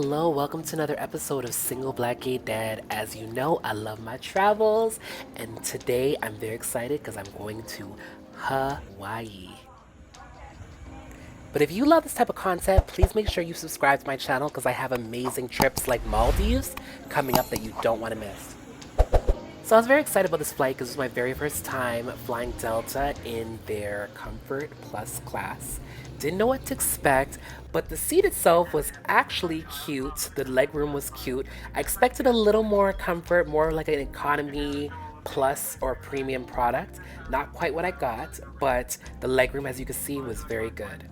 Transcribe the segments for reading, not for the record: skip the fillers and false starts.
Hello, welcome to another episode of Single Black Gay Dad. As you know, I love my travels, and today I'm very excited because I'm going to Hawaii. But if you love this type of content, please make sure you subscribe to my channel because I have amazing trips like Maldives coming up that you don't want to miss. So I was very excited about this flight because it was my very first time flying Delta in their Comfort Plus class. Didn't know what to expect, but the seat itself was actually cute. The legroom was cute. I expected a little more comfort, more like an economy plus or premium product. Not quite what I got, but the legroom, as you can see, was very good.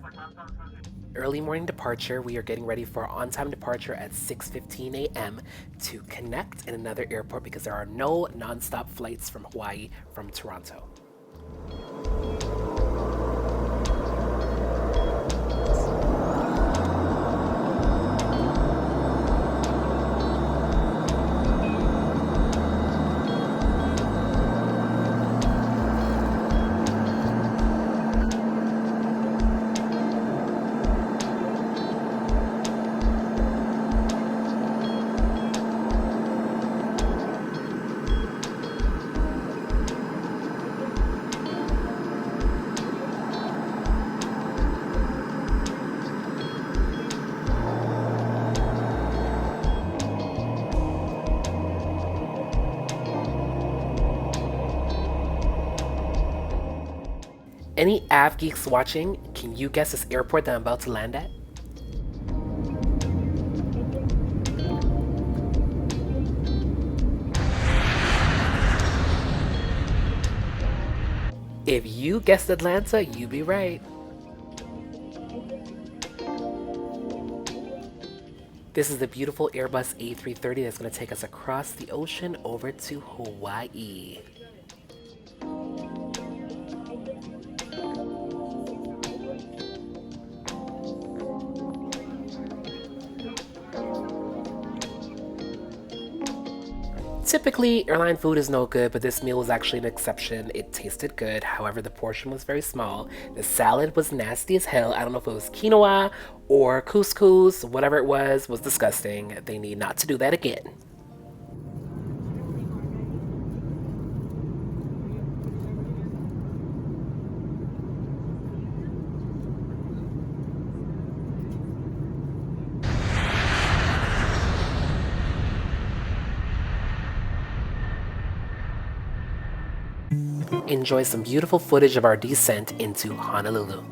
Early morning departure, we are getting ready for on-time departure at 6:15 a.m. to connect in another airport because there are no non-stop flights from Hawaii from Toronto. Any Av geeks watching, can you guess this airport that I'm about to land at? If you guessed Atlanta, you'd be right. This is the beautiful Airbus A330 that's going to take us across the ocean over to Hawaii. Typically, airline food is no good, but this meal was actually an exception. It tasted good. However, the portion was very small. The salad was nasty as hell. I don't know if it was quinoa or couscous, whatever it was disgusting. They need not to do that again. Enjoy some beautiful footage of our descent into Honolulu.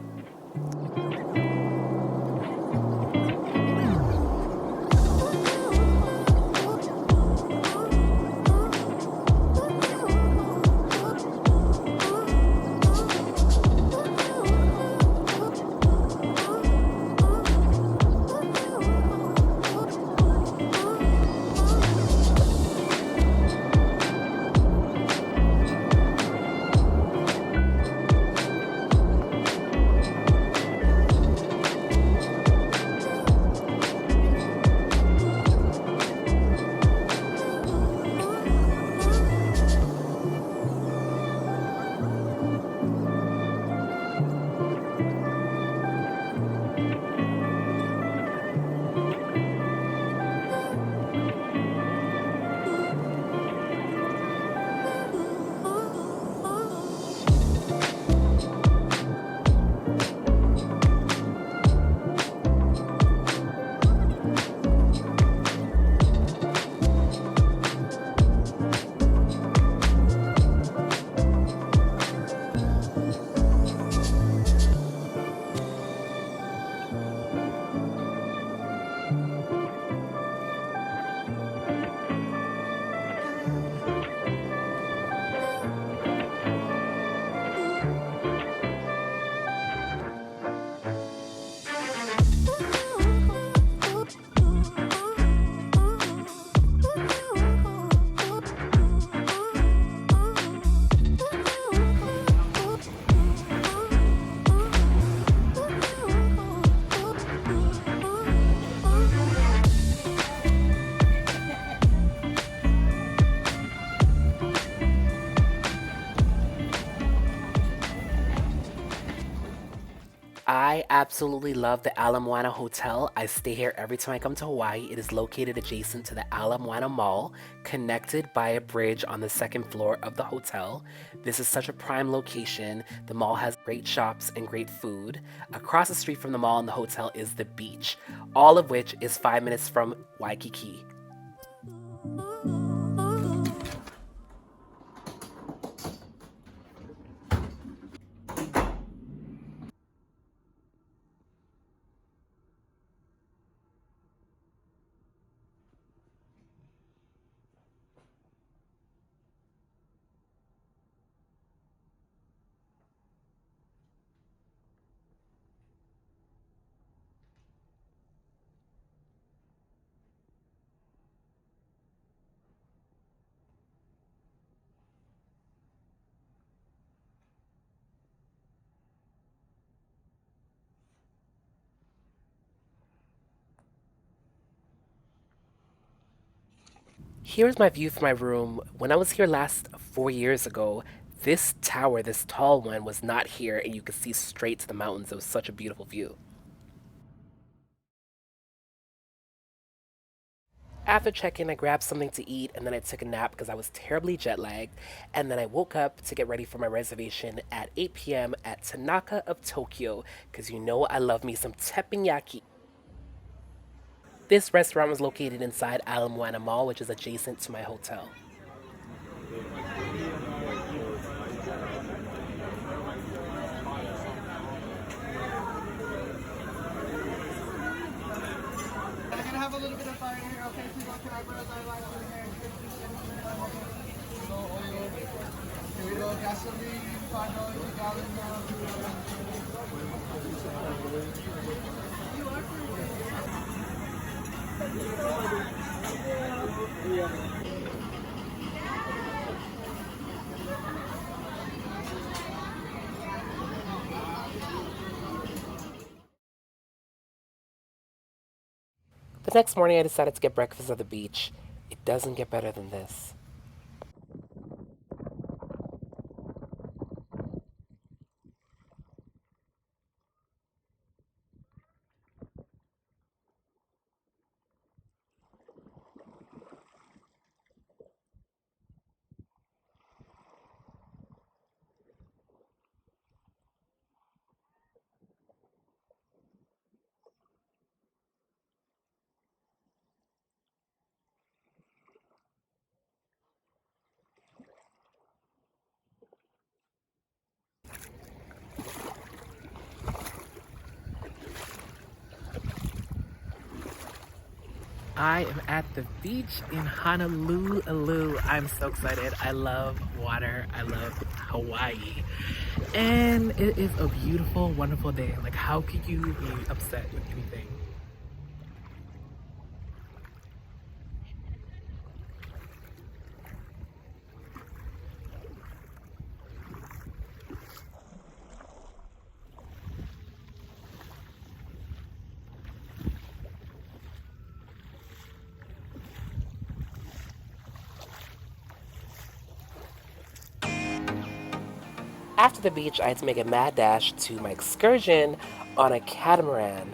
absolutely love the Ala Moana Hotel. I stay here every time I come to Hawaii. It is located adjacent to the Ala Moana Mall, connected by a bridge on the second floor of the hotel. This is such a prime location. The mall has great shops and great food. Across the street from the mall and the hotel is the beach, all of which is 5 minutes from Waikiki. Here's my view from my room. When I was here last 4 years ago, this tower, this tall one, was not here, and you could see straight to the mountains. It was such a beautiful view. After check-in, I grabbed something to eat, and then I took a nap because I was terribly jet-lagged, and then I woke up to get ready for my reservation at 8 p.m. at Tanaka of Tokyo, because you know I love me some teppanyaki. This restaurant was located inside Ala Moana Mall, which is adjacent to my hotel. We're gonna have a little bit of fire here. Okay, so go to our brother line over here. Here we go, gasoline, $5 a gallon The next morning, I decided to get breakfast at the beach. It doesn't get better than this. I am at the beach in Honolulu. I'm so excited. I love water. I love Hawaii. And it is a beautiful, wonderful day. Like, how could you be upset with anything? After the beach, I had to make a mad dash to my excursion on a catamaran.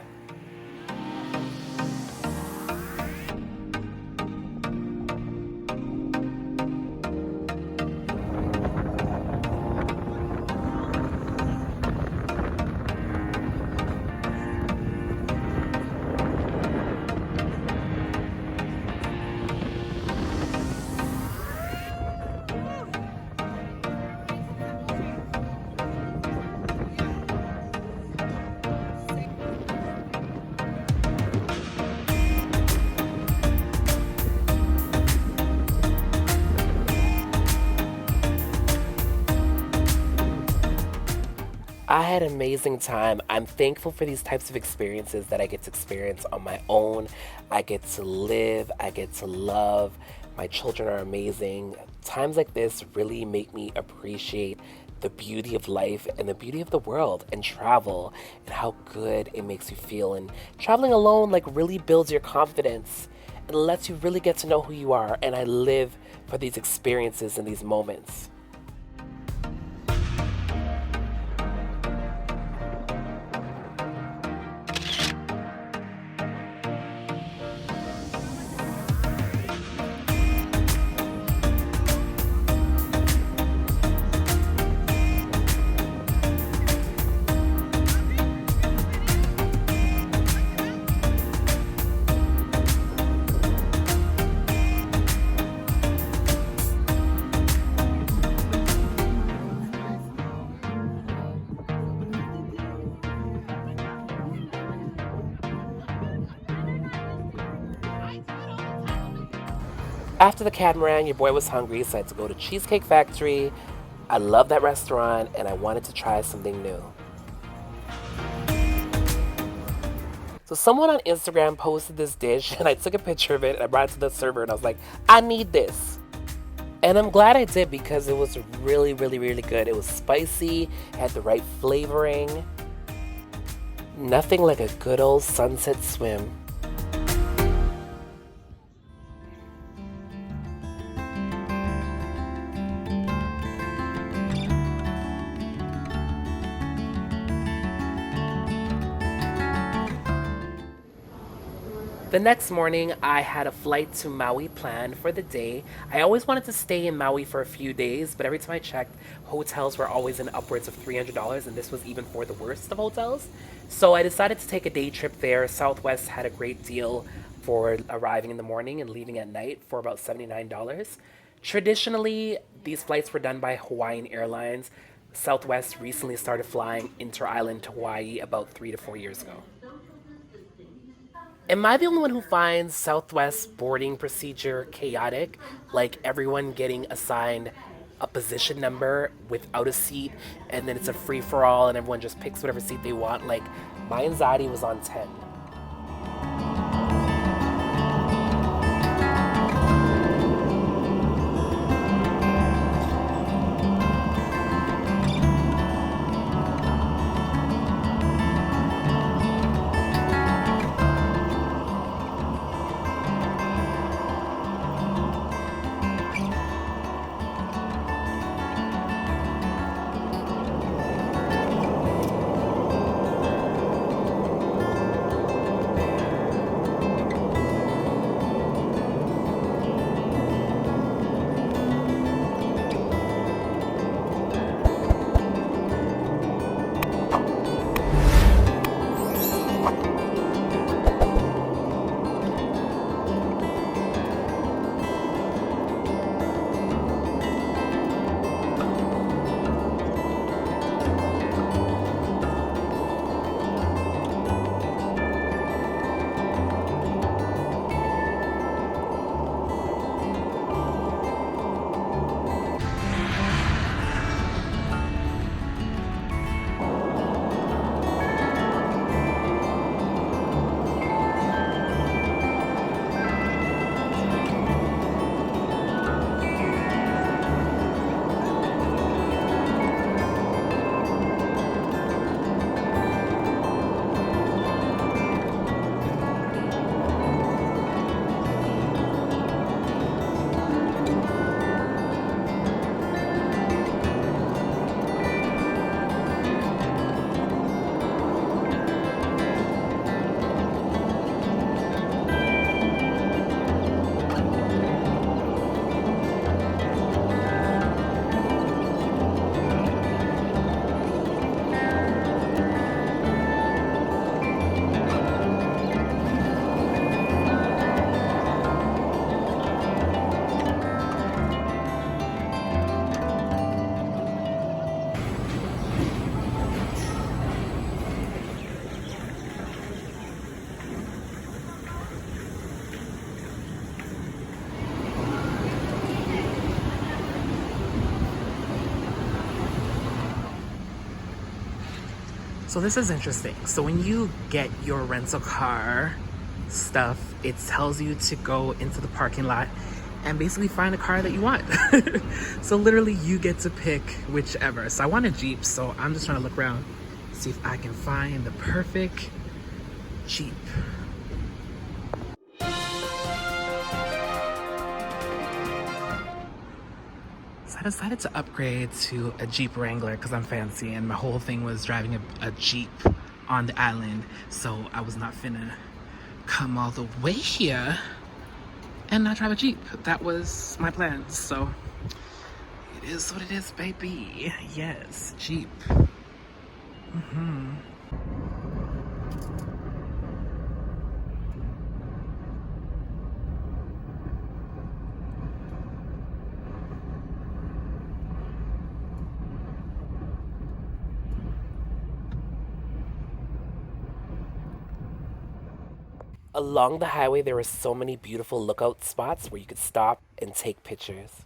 I had an amazing time. I'm thankful for these types of experiences that I get to experience on my own. I get to live, I get to love. My children are amazing. Times like this really make me appreciate the beauty of life and the beauty of the world and travel and how good it makes you feel. And traveling alone like really builds your confidence and lets you really get to know who you are. And I live for these experiences and these moments. After the catamaran, your boy was hungry, so I had to go to Cheesecake Factory. I love that restaurant and I wanted to try something new. So someone on Instagram posted this dish and I took a picture of it and I brought it to the server and I was like, I need this. And I'm glad I did because it was really, really, really good. It was spicy, had the right flavoring. Nothing like a good old sunset swim. The next morning, I had a flight to Maui planned for the day. I always wanted to stay in Maui for a few days, but every time I checked, hotels were always in upwards of $300, and this was even for the worst of hotels. So I decided to take a day trip there. Southwest had a great deal for arriving in the morning and leaving at night for about $79. Traditionally, these flights were done by Hawaiian Airlines. Southwest recently started flying inter-island to Hawaii about 3 to 4 years ago. Am I the only one who finds Southwest boarding procedure chaotic? Like everyone getting assigned a position number without a seat, and then it's a free for all, and everyone just picks whatever seat they want? Like, my anxiety was on 10. So this is interesting. So when you get your rental car stuff, it tells you to go into the parking lot and basically find a car that you want. So literally you get to pick whichever. So I want a Jeep, so I'm just trying to look around, see if I can find the perfect Jeep. So I decided to upgrade to a Jeep Wrangler because I'm fancy, and my whole thing was driving a Jeep on the island. So I was not finna come all the way here and not drive a Jeep. That was my plan. So it is what it is, baby. Yes, Jeep. Along the highway, there were so many beautiful lookout spots where you could stop and take pictures.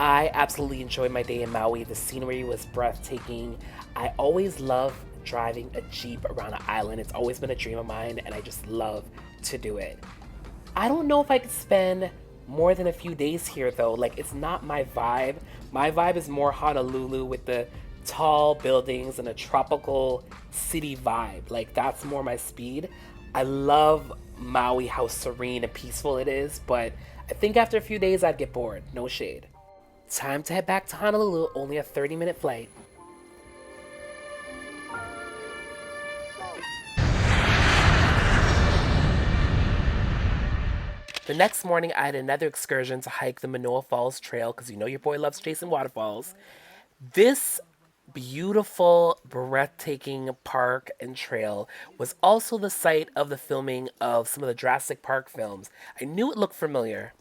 I absolutely enjoyed my day in Maui. The scenery was breathtaking. I always love driving a Jeep around an island. It's always been a dream of mine, and I just love to do it. I don't know if I could spend more than a few days here, though. Like, it's not my vibe. My vibe is more Honolulu with the tall buildings and a tropical city vibe. Like, that's more my speed. I love Maui, how serene and peaceful it is, but I think after a few days I'd get bored. No shade. Time to head back to Honolulu, only a 30-minute flight. The next morning, I had another excursion to hike the Manoa Falls Trail, because you know your boy loves chasing waterfalls. This beautiful, breathtaking park and trail was also the site of the filming of some of the Jurassic Park films. I knew it looked familiar.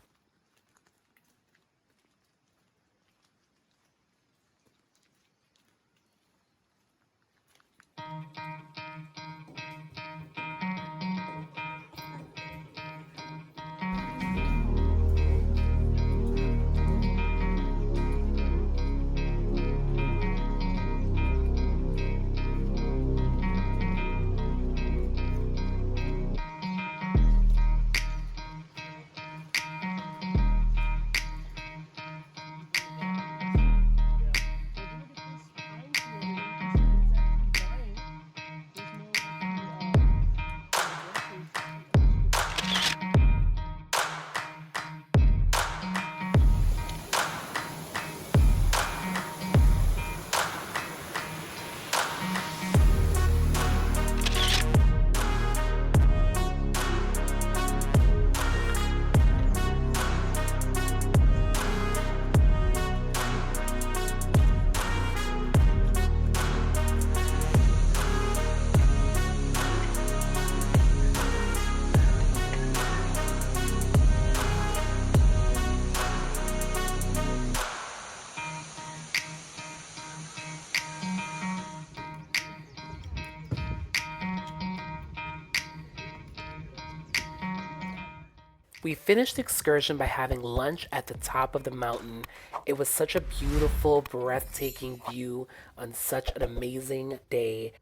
We finished the excursion by having lunch at the top of the mountain. It was such a beautiful, breathtaking view on such an amazing day.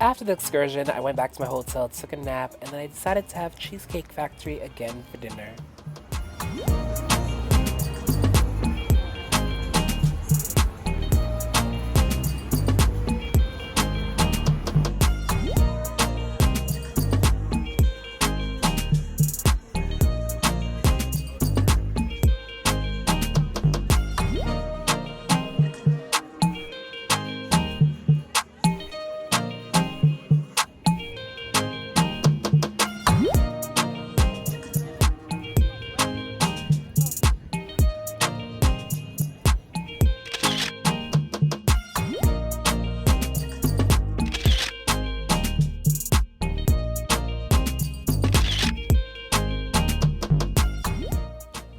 After the excursion, I went back to my hotel, took a nap, and then I decided to have Cheesecake Factory again for dinner.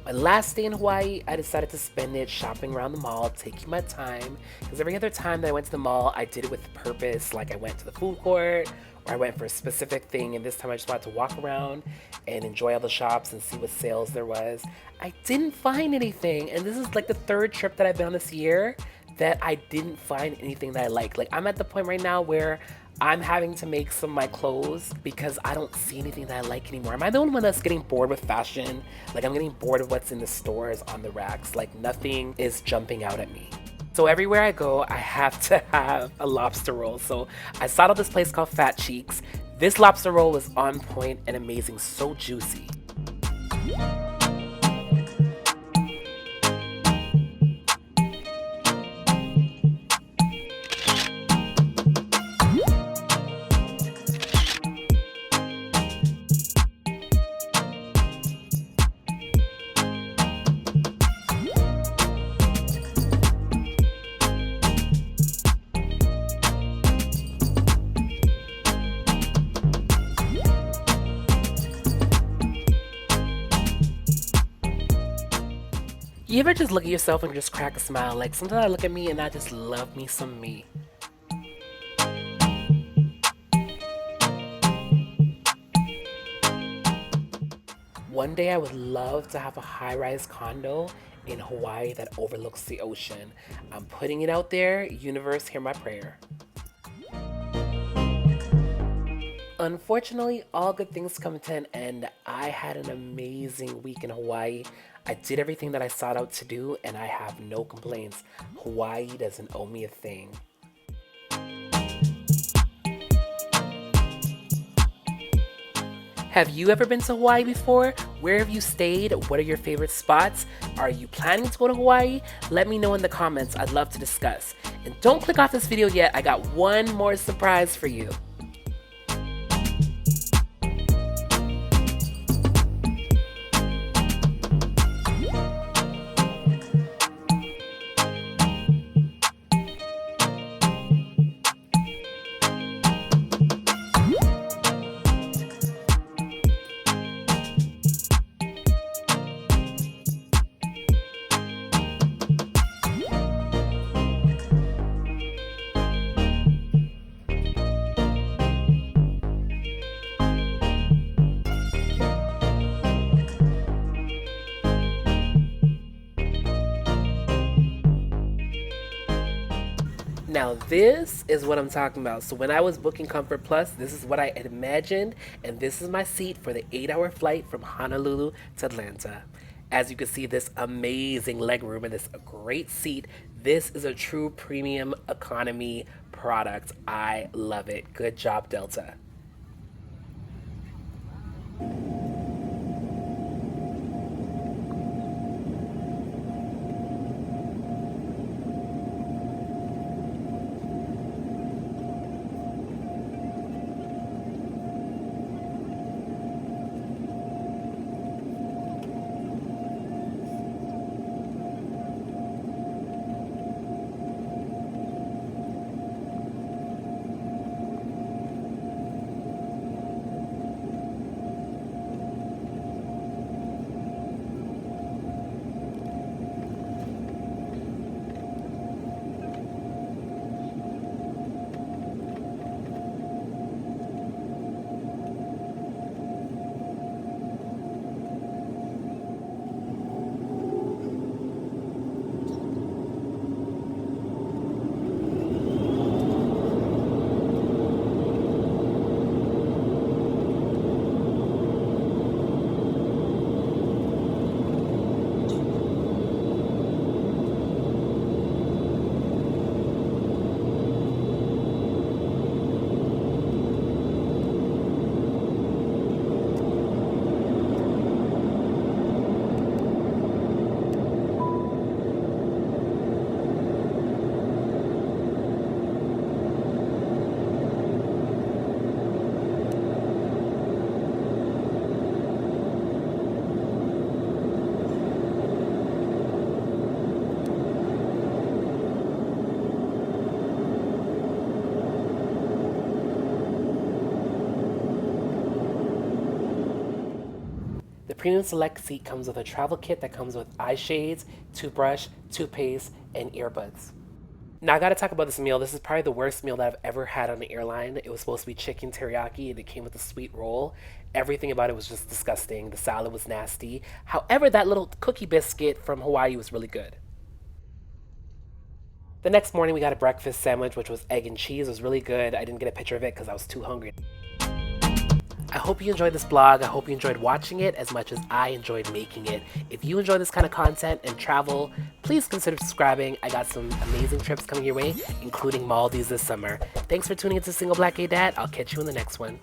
My last day in Hawaii, I decided to spend it shopping around the mall, taking my time, because every other time that I went to the mall, I did it with purpose, like I went to the food court, or I went for a specific thing, and this time I just wanted to walk around and enjoy all the shops and see what sales there was. I didn't find anything, and this is like the third trip that I've been on this year that I didn't find anything that I like. Like, I'm at the point right now where I'm having to make some of my clothes because I don't see anything that I like anymore. Am I the only one that's getting bored with fashion? Like, I'm getting bored of what's in the stores on the racks. Like, nothing is jumping out at me. So everywhere I go, I have to have a lobster roll. So I sought out this place called Fat Cheeks. This lobster roll was on point and amazing, so juicy. You ever just look at yourself and just crack a smile? Like, sometimes I look at me and I just love me some me. One day I would love to have a high-rise condo in Hawaii that overlooks the ocean. I'm putting it out there. Universe, hear my prayer. Unfortunately, all good things come to an end. I had an amazing week in Hawaii. I did everything that I sought out to do, and I have no complaints. Hawaii doesn't owe me a thing. Have you ever been to Hawaii before? Where have you stayed? What are your favorite spots? Are you planning to go to Hawaii? Let me know in the comments. I'd love to discuss. And don't click off this video yet. I got one more surprise for you. Now this is what I'm talking about. So when I was booking Comfort Plus, this is what I had imagined, and this is my seat for the 8-hour flight from Honolulu to Atlanta. As you can see, this amazing leg room and this great seat. This is a true premium economy product. I love it. Good job, Delta. The Premium Select seat comes with a travel kit that comes with eye shades, toothbrush, toothpaste, and earbuds. Now I gotta talk about this meal. This is probably the worst meal that I've ever had on an airline. It was supposed to be chicken teriyaki and it came with a sweet roll. Everything about it was just disgusting. The salad was nasty. However, that little cookie biscuit from Hawaii was really good. The next morning we got a breakfast sandwich, which was egg and cheese. It was really good. I didn't get a picture of it because I was too hungry. I hope you enjoyed this vlog. I hope you enjoyed watching it as much as I enjoyed making it. If you enjoy this kind of content and travel, please consider subscribing. I got some amazing trips coming your way, including Maldives this summer. Thanks for tuning into Single Black Gay Dad. I'll catch you in the next one.